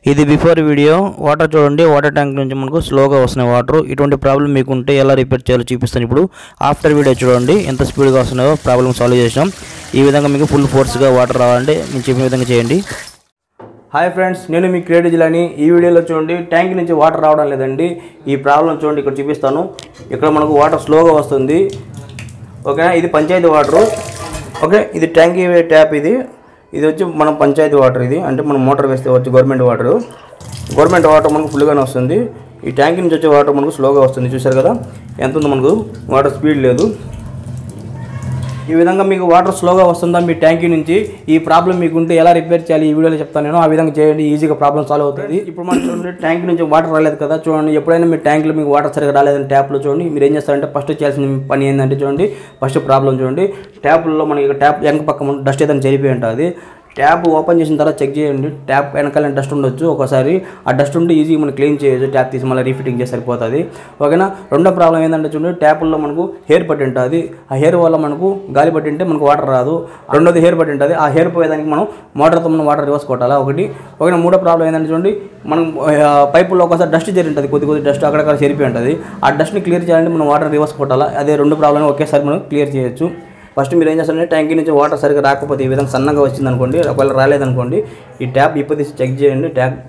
ఇది before video. Water చూడండి, water tank నుంచి మనకు స్లోగా వస్తున్నాయి వాటర్. ఇటువంటి ప్రాబ్లం మీకు ఉంటే ఎలా రిపేర్ చేయాలో చూపిస్తాను ఇప్పుడు. ఆఫ్టర్ వీడియో చూడండి ఎంత స్పీడ్గా వస్తున్నాయో. ప్రాబ్లం సాల్వ్ చేసాం. ఈ విధంగా మీకు ఫుల్ ఫోర్స్గా వాటర్ రావాలంటే నేను చెప్పిన విధంగా చేయండి. హాయ్ ఫ్రెండ్స్, నేను మీ క్రియేటివ్ జిలాని. ఈ వీడియోలో చూడండి ట్యాంక్ నుంచి వాటర్ రావడం లేదండి. ఈ ప్రాబ్లం చూడండి ఇక్కడ చూపిస్తాను. ఇక్కడ మనకు వాటర్ స్లోగా వస్తుంది. ఓకేనా, ఇది పంచాయతీ వాటరు. ఓకే, ఇది ట్యాంక్ ట్యాప్. ఇది వచ్చి మనం పంచాయతీ వాటర్. ఇది అంటే మనం మోటార్ వేస్తే వచ్చి గవర్నమెంట్ వాటర్ మనకు ఫుల్గానే వస్తుంది. ఈ ట్యాంక్ నుంచి వచ్చే వాటర్ మనకు స్లోగా వస్తుంది. చూసారు కదా ఎంత ఉందో, మనకు వాటర్ స్పీడ్ లేదు. ఈ విధంగా మీకు వాటర్ స్లోగా వస్తుందా మీ ట్యాంకీ నుంచి? ఈ ప్రాబ్లం మీకు ఉంటే ఎలా రిపేర్ చేయాలి ఈ వీడియోలో చెప్తాను నేను. ఆ విధంగా చేయండి, ఈజీగా ప్రాబ్లం సాల్వ్ అవుతుంది. ఇప్పుడు మనం చూడండి ట్యాంక్ నుంచి వాటర్ రాలేదు కదా. చూడండి, ఎప్పుడైనా మీ ట్యాంక్లో మీకు వాటర్ సరిగా రాలేదని ట్యాప్లో చూడండి మీరు ఏం చేస్తారంటే ఫస్ట్ చేయాల్సిన పని ఏంటంటే చూడండి, ఫస్ట్ ప్రాబ్లం చూడండి. ట్యాప్లో మనకి ట్యాప్ వెనక పక్క డస్ట్ ఏదైనా చెరిపోయి ఉంటుంది. ట్యాప్ ఓపెన్ చేసిన తర్వాత చెక్ చేయండి. ట్యాప్ వెనకాల డస్ట్ ఉండొచ్చు. ఒకసారి ఆ డస్ట్ ఉంటే ఈజీగా మనం క్లీన్ చేయొచ్చు. ట్యాప్ తీసి మళ్ళీ రీఫిట్టింగ్ చేసి సరిపోతుంది. ఓకేనా. రెండో ప్రాబ్లం ఏంటంటే చూడండి, ట్యాపుల్లో మనకు హెయిర్ పట్టి ఉంటుంది. ఆ హెయిర్ వల్ల మనకు గాలి పట్టి ఉంటే మనకు వాటర్ రాదు. రెండోది హెయిర్ పట్టి ఉంటుంది. ఆ హెయిర్ పోయేదానికి మనం మోటార్తో మనం వాటర్ రివర్స్ కొట్టాలా ఒకటి. మూడో ప్రాబ్లం ఏంటంటే చూడండి, మనం పైపుల్లో ఒకసారి డస్ట్ చేరి ఉంటుంది. కొద్ది డస్ట్ అక్కడక్కడ చెరిపి ఉంటుంది. ఆ డస్ట్ని క్లియర్ చేయాలంటే మనం వాటర్ రివర్స్ కొట్టాలా. అదే రెండు ప్రాబ్లం ఒకేసారి మనం క్లియర్ చేయొచ్చు. ఫస్ట్ మీరు ఏం చేస్తారంటే ట్యాంకీ నుంచి వాటర్ సరిగ్గా రాకపోతే ఈ విధంగా సన్నగా వచ్చిందనుకోండి, ఒకవేళ రాలేదనుకోండి ఈ ట్యాప్ తీసి చెక్ చేయండి.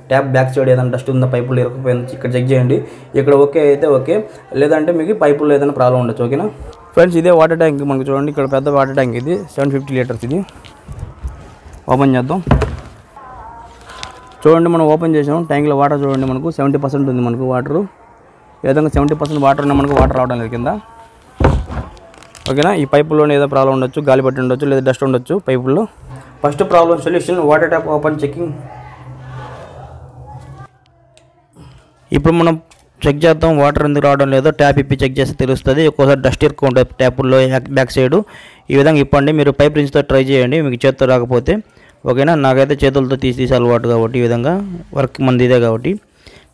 ట్యాప్ బ్యాక్ సైడ్ ఏదైనా డస్ట్ ఉందా, పైపులో ఇరకపోయింది ఇక్కడ చెక్ చేయండి. ఇక్కడ ఓకే అయితే ఓకే, లేదంటే మీకు పైపుల్లో ఏదైనా ప్రాబ్లం ఉండొచ్చు. ఓకేనా ఫ్రెండ్స్, ఇదే వాటర్ ట్యాంక్ మనకు చూడండి. ఇక్కడ పెద్ద వాటర్ ట్యాంక్ ఇది 750 లీటర్స్. ఇది ఓపెన్ చేద్దాం. చూడండి, మనం ఓపెన్ చేసాం. ట్యాంక్లో వాటర్ చూడండి మనకు 70% ఉంది. మనకు వాటరు ఈ విధంగా 70% వాటర్ ఉన్న మనకు వాటర్ రావడం లేదు కింద. ఓకేనా. ఈ పైపులోనే ఏదో ప్రాబ్లం ఉండొచ్చు, గాలి పట్టి ఉండొచ్చు, లేదా డస్ట్ ఉండొచ్చు పైపుల్లో. First problem solution, water tap open checking. ఇప్పుడు మనం చెక్ చేద్దాం వాటర్ ఎందుకు రావడం లేదో. ట్యాప్ ఇప్పి చెక్ చేస్తే తెలుస్తుంది. ఒక్కోసారి డస్ట్ ఎక్కువ ఉంటుంది ట్యాపుల్లో బ్యాక్ సైడ్. ఈ విధంగా ఇప్పండి. మీరు పైప్ రించ్తో ట్రై చేయండి మీకు చేతితో రాకపోతే. ఓకేనా, నాకైతే చేతులతో తీసి అలవాటు కాబట్టి ఈ విధంగా వర్క్ మనది ఇదే కాబట్టి.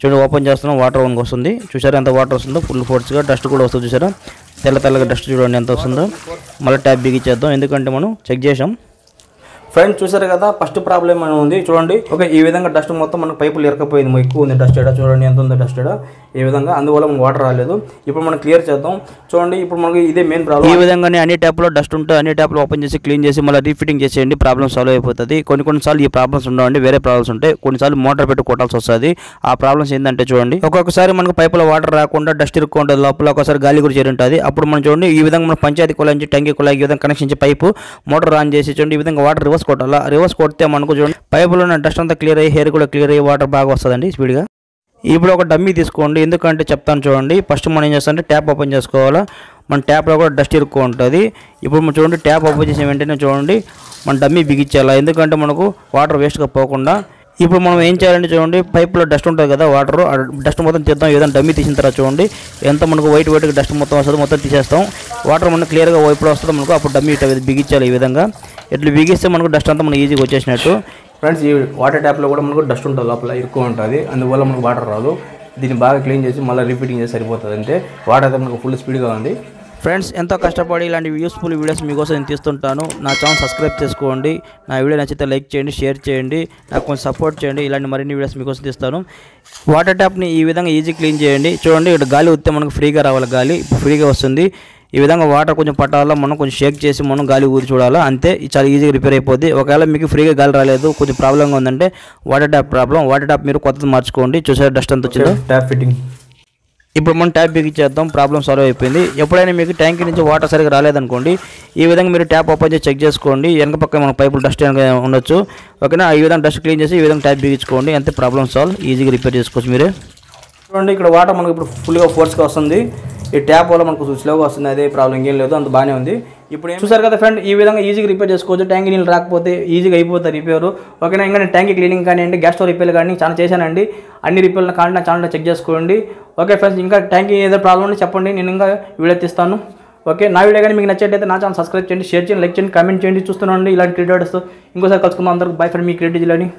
చూడండి, ఓపెన్ చేస్తున్నాం. వాటర్ వన్కి వస్తుంది. చూసారా ఎంత వాటర్ వస్తుందో, ఫుల్ ఫోర్స్గా. డస్ట్ కూడా వస్తుంది. చూసారా తెల్లగా డస్ట్ చూడండి ఎంత వస్తుందో. మళ్ళీ ట్యాప్ బిగించేద్దాం, ఎందుకంటే మనం చెక్ చేసాం. ఫ్రెండ్స్ చూసారు కదా ఫస్ట్ ప్రాబ్లం ఏమైనా ఉంది చూడండి. ఓకే, ఈ విధంగా డస్ట్ మొత్తం మనకు పైపులు ఇరకపోయింది. ఎక్కువ ఉంది డస్ట్ ఎడ. చూడండి ఎంత ఉందో డస్ట్ ఎడ. ఈ విధంగా అందువల్ల మనకు వాటర్ రాలేదు. ఇప్పుడు మనం క్లియర్ చేద్దాం. చూడండి, ఇప్పుడు మనకి ఇదే మెయిన్ ప్రాబ్లం. ఈ విధంగానే అన్ని ట్యాప్లో డస్ట్ ఉంటే అన్ని ట్యాప్లో ఓపెన్ చేసి క్లీన్ చేసి మళ్ళీ రీఫిట్టింగ్ చేసేయండి. ప్రాబ్లం సాల్వ్ అయిపోతుంది. కొన్నిసార్లు ఈ ప్రాబ్లమ్స్ ఉండవండి, వేరే ప్రాబ్లమ్స్ ఉంటాయి. కొన్నిసార్లు మోటార్ పెట్టి కొట్టాల్సి వస్తుంది. ఆ ప్రాబ్లమ్స్ ఏంటంటే చూడండి, ఒక్కొక్కసారి మనకు పైపులో వాటర్ రాకుండా డస్ట్ ఇరుక్కుంటుంది లోపల. ఒకసారి గాలి కూడా చేరి ఉంటుంది. అప్పుడు మనం చూడండి ఈ విధంగా మన పంచాయతీ కుళాయి నుంచి ట్యాంకీ కుళాయి ఈ విధంగా కనెక్షన్ ఇచ్చి పైపు మోటార్ ఆన్ చేసి చూడండి ఈ విధంగా వాటర్ రివర్స్ కొట్టాలా. రివర్స్ కొడితే మనకు చూడండి పైపులో ఉన్న డస్ట్ అంతా క్లియర్ అయ్యి హెయిర్ కూడా క్లియర్ అయ్యి వాటర్ బాగా వస్తుందండి స్పీడ్గా. ఇప్పుడు ఒక డమ్మీ తీసుకోండి, ఎందుకంటే చెప్తాను చూడండి. ఫస్ట్ మనం ఏం చేస్తామంటే ట్యాప్ ఓపెన్ చేసుకోవాలా. మన ట్యాప్లో కూడా డస్ట్ ఇరుక్కు ఉంటుంది. ఇప్పుడు మనం చూడండి ట్యాప్ ఓపెన్ చేసిన వెంటనే చూడండి మన డమ్మీ బిగించాలా, ఎందుకంటే మనకు వాటర్ వేస్ట్గా పోకుండా. ఇప్పుడు మనం ఏం చేయాలంటే చూడండి, పైపులో డస్ట్ ఉంటుంది కదా వాటర్, ఆ డస్ట్ మొత్తం తీద్దాం. ఏదైనా డమ్మీ తీసిన తర్వాత చూడండి ఎంత మనకు వైట్గా డస్ట్ మొత్తం వస్తుంది. మొత్తం తీసేస్తాం. వాటర్ మనకు క్లియర్గా ఎప్పుడు వస్తుందో మనకు అప్పుడు డమ్మీ బిగించాలి. ఈ విధంగా ఇట్లా బిగిస్తే మనకు డస్ట్ అంతా మనకు ఈజీగా వచ్చేసినట్టు. ఫ్రెండ్స్, ఈ వాటర్ ట్యాప్లో కూడా మనకు డస్ట్ ఉంటుంది లోపల, ఎక్కువ ఉంటుంది. అందువల్ల మనకు వాటర్ రాదు. దీన్ని బాగా క్లీన్ చేసి మళ్ళీ రిపీటింగ్ చేసి సరిపోతుంది. అంటే వాటర్ అయితే మనకు ఫుల్ స్పీడ్గా ఉంది. ఫ్రెండ్స్, ఎంతో కష్టపడి ఇలాంటి యూస్ఫుల్ వీడియోస్ మీకోసం నేను తీస్తుంటాను. నా ఛానల్ సబ్స్క్రైబ్ చేసుకోండి. నా వీడియో నచ్చితే లైక్ చేయండి, షేర్ చేయండి, నాకు కొంచెం సపోర్ట్ చేయండి. ఇలాంటి మరిన్ని వీడియోస్ మీకోసం తీస్తాను. వాటర్ ట్యాప్ని ఈ విధంగా ఈజీ క్లీన్ చేయండి. చూడండి ఇక్కడ గాలి వస్తే మనకు ఫ్రీగా రావాలి. గాలి ఫ్రీగా వస్తుంది. ఈ విధంగా వాటర్ కొంచెం పట్టాలా, మనం కొంచెం షేక్ చేసి మనం గాలి ఊరి చూడాలా. అంతే, చాలా ఈజీగా రిపేర్ అయిపోద్ది. ఒకవేళ మీకు ఫ్రీగా గాలి రాలేదు, కొంచెం ప్రాబ్లంగా ఉందంటే water tap problem. Water tap మీరు కొత్తది మార్చుకోండి. చూసారు డస్ట్ అంత వచ్చిందో. Tap fitting. ఇప్పుడు మనం ట్యాప్ బిగించేద్దాం. ప్రాబ్లం సాల్వ్ అయిపోయింది. ఎప్పుడైనా మీకు ట్యాంక్ నుంచి వాటర్ సరిగ్గా రాలేదనుకోండి, ఈ విధంగా మీరు ట్యాప్ ఓపెన్ చేసి చెక్ చేసుకోండి. వెనక పక్క మన పైపులు డస్ట్ ఉండొచ్చు. ఓకేనా, ఈ విధంగా డస్ట్ క్లీన్ చేసి ఈ విధంగా ట్యాప్ బిగించుకోండి. అంతే, ప్రాబ్లం సాల్వ్. ఈజీగా రిపేర్ చేసుకోవచ్చు మీరే. చూడండి, ఇక్కడ వాటర్ మనకు ఇప్పుడు ఫుల్గా ఫోర్స్గా వస్తుంది. ఈ ట్యాప్ వల్ల మనకు స్లోగా వస్తుంది. అదే ప్రాబ్లం, ఇంకేం లేదు, అంత బాగానే ఉంది. ఇప్పుడు చూసారు కదా ఫ్రెండ్, ఈ విధంగా ఈజీగా రిపేర్ చేసుకోవచ్చు. ట్యాంక్ నీళ్ళు రాకపోతే ఈజీగా అయిపోతుంది రిపేరు. ఓకేనా, ఇంకా నేను ట్యాంక్ క్లీనింగ్ కానివ్వండి, గ్యాస్ స్టవ్ రిపేర్ కానీ చాలా చేశానండి. అన్ని రిపేర్లు కానీ నా ఛానల్లో చెక్ చేసుకోండి. ఓకే ఫ్రెండ్స్, ఇంకా ట్యాంక్ ఏదో ప్రాబ్లం ఉంటే చెప్పండి, నేను ఇంకా వీడియో తీస్తాను. ఓకే, నా వీడియో కానీ మీకు నచ్చేటైతే నా ఛానల్ సబ్స్క్రైబ్ చేయండి, షేర్ చేయండి, లైక్ చేయండి, కామెంట్ చేయండి. చూస్తున్నాండి ఇలాంటి క్రియేటివ్స్. ఇంకోసారి కలుసుకుందాం. అందరికి by friend, me creative Jilani.